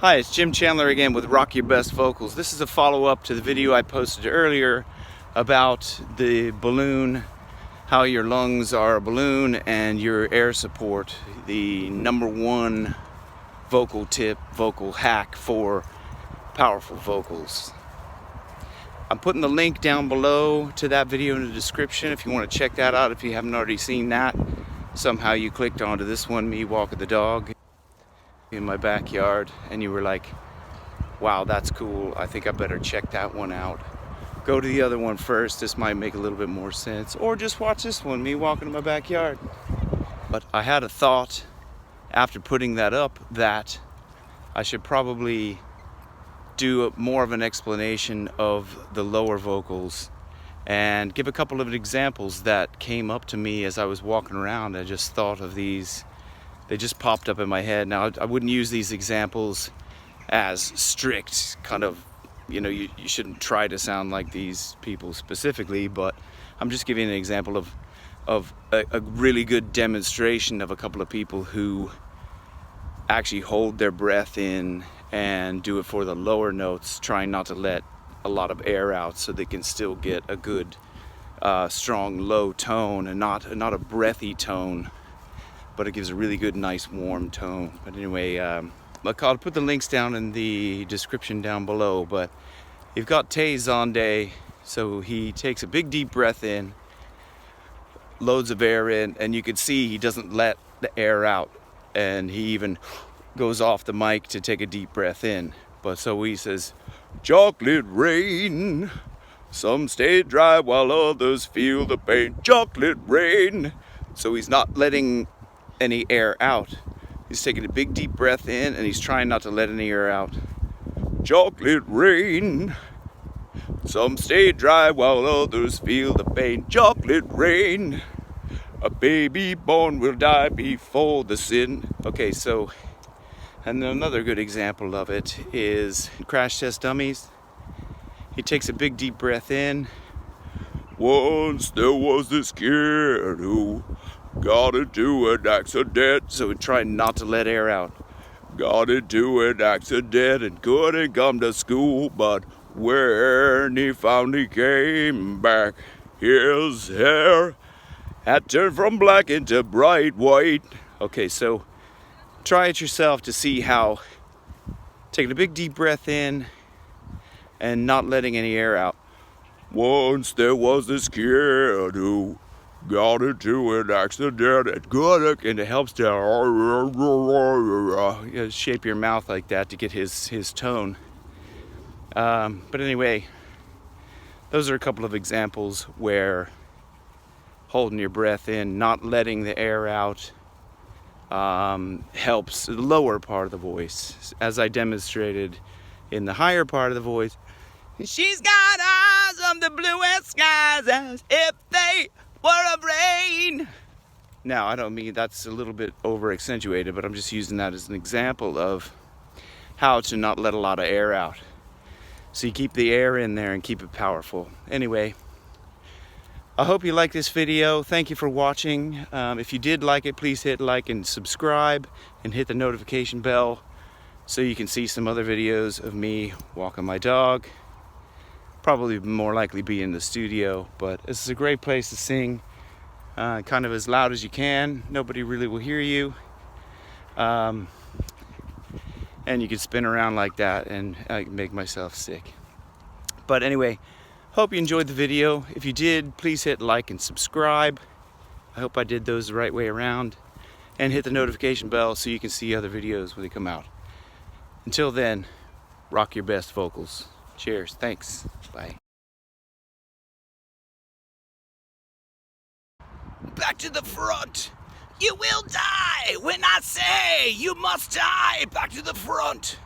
Hi, it's Jim Chandler again with Rock Your Best Vocals. This is a follow-up to the video I posted earlier about the balloon, how your lungs are a balloon and your air support, the #1 vocal tip, vocal hack for powerful vocals. I'm putting the link down below to that video in the description if you want to check that out if you haven't already seen that. Somehow you clicked onto this one, me walking the dog in my backyard, and you were like, wow, that's cool, I think I better check that one out. Go to the other one first, this might make a little bit more sense, or just watch this one, me walking in my backyard. But I had a thought after putting that up that I should probably do more of an explanation of the lower vocals and give a couple of examples that came up to me as I was walking around. I just thought of these. They just popped up in my head. Now, I wouldn't use these examples as strict, kind of, you know, you shouldn't try to sound like these people specifically, but I'm just giving an example of a really good demonstration of a couple of people who actually hold their breath in and do it for the lower notes, trying not to let a lot of air out so they can still get a good, strong, low tone, and not a breathy tone, but it gives a really good, nice, warm tone. But anyway, I'll put the links down in the description down below. But you've got Tay Zonday, so he takes a big deep breath in, loads of air in, and you can see he doesn't let the air out, and he even goes off the mic to take a deep breath in. But so he says, chocolate rain, some stay dry while others feel the pain. Chocolate rain. So he's not letting any air out. He's taking a big deep breath in and he's trying not to let any air out. Chocolate rain, some stay dry while others feel the pain. Chocolate rain, a baby born will die before the sin. Okay, so, and another good example of it is Crash Test Dummies. He takes a big deep breath in. Once there was this kid who got into an accident. So he tried not to let air out. Got into an accident and couldn't come to school, but when he finally came back, his hair had turned from black into bright white. Okay, so try it yourself to see how taking a big deep breath in and not letting any air out. Once there was this kid who got into an accident and it helps to shape your mouth like that to get his tone. But anyway, those are a couple of examples where holding your breath in, not letting the air out, helps the lower part of the voice, as I demonstrated in the higher part of the voice. She's got eyes of the bluest skies as if they were of rain. Now, I don't mean that's a little bit over accentuated, but I'm just using that as an example of how to not let a lot of air out. So you keep the air in there and keep it powerful. Anyway, I hope you like this video. Thank you for watching. If you did like it, please hit like and subscribe and hit the notification bell so you can see some other videos of me walking my dog. Probably more likely be in the studio, but this is a great place to sing, kind of as loud as you can. Nobody really will hear you, and you can spin around like that and I make myself sick. But anyway, hope you enjoyed the video. If you did, please hit like and subscribe. I hope I did those the right way around, and hit the notification bell so you can see other videos when they come out. Until then, rock your best vocals. Cheers. Thanks. Bye. Back to the front. You will die when I say you must die. Back to the front.